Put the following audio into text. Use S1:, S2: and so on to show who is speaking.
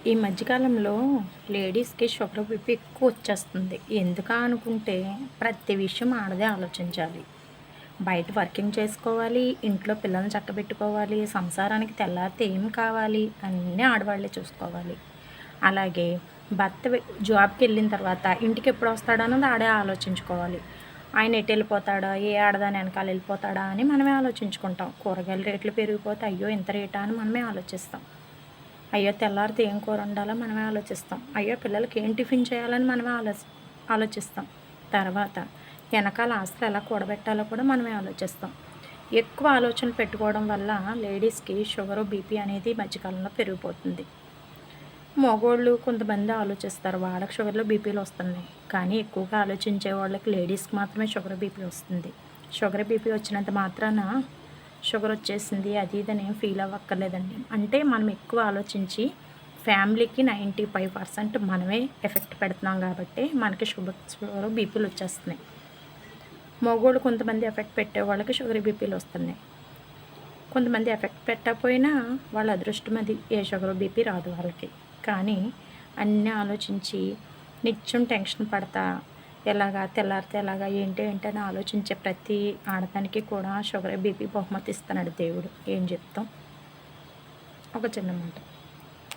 S1: ఈ మధ్యకాలంలో లేడీస్‌కి షుగర్, బీపీ ఎక్కువ వచ్చేస్తుంది. ఎందుకా అనుకుంటే ప్రతి విషయం ఆడదే ఆలోచించాలి. బయట వర్కింగ్ చేసుకోవాలి, ఇంట్లో పిల్లల్ని చక్కబెట్టుకోవాలి, సంసారానికి తెల్లారితే ఏం కావాలి అన్నీ ఆడవాళ్ళే చూసుకోవాలి. అలాగే భర్త జాబ్‌కెళ్ళిన తర్వాత ఇంటికెప్పుడొస్తాడన్నది ఆడే ఆలోచించుకోవాలి. ఆయన ఎటెళ్ళిపోతాడా? ఏ ఆడదాని ఎనకాల ఎళ్ళిపోతాడా? అని మనమే ఆలోచించుకుంటాం. కూరగాయల రేట్లు పెరిగిపోతే అయ్యో! ఇంత రేటా? అని మనమే ఆలోచిస్తాం. అయ్యో! తెల్లారితే ఏం కూర వండాలో మనమే ఆలోచిస్తాం. అయ్యో! పిల్లలకి ఏం టిఫిన్ చేయాలని మనమే ఆలోచిస్తాం. తర్వాత ఎనకాల ఆస్తులు ఎలా కూడబెట్టాలో కూడా మనమే ఆలోచిస్తాం. ఎక్కువ ఆలోచనలు పెట్టుకోవడం వల్ల లేడీస్‌కి షుగరు, బీపీ అనేది ఈ మధ్య కాలంలో పెరిగిపోతుంది. మగోళ్ళు కొంతమంది ఆలోచిస్తారు. వాళ్ళకి షుగర్‌లు, బీపీలు వస్తున్నాయి. కానీ ఎక్కువగా ఆలోచించే వాళ్ళకి లేడీస్‌కి మాత్రమే షుగర్, బీపీ వస్తుంది. షుగర్, బీపీ వచ్చినంత మాత్రాన షుగర్ వచ్చేసింది అది ఇది అని ఏం ఫీల్ అవ్వక్కర్లేదండి. అంటే మనం ఎక్కువ ఆలోచించి ఫ్యామిలీకి 95% మనమే ఎఫెక్ట్ పెడుతున్నాం కాబట్టి మనకి షుగర్, బీపీలు వచ్చేస్తున్నాయి. మగోళ్ళు కొంతమంది ఎఫెక్ట్ పెట్టే వాళ్ళకి షుగర్, బీపీలు వస్తున్నాయి. కొంతమంది ఎఫెక్ట్ పెట్టకపోయినా వాళ్ళ అదృష్టం అది. ఏ షుగర్, బీపీ రాదు వాళ్ళకి. కానీ అన్నీ ఆలోచించి నిత్యం టెన్షన్ పడతా ఎలాగా తెల్లారితే ఎలాగా ఏంటి అని ఆలోచించే ప్రతి ఆడదానికి కూడా షుగర్, బీపీ బహుమతి ఇస్తున్నాడు దేవుడు. ఏం చెప్తాం? ఒక చిన్న మాట.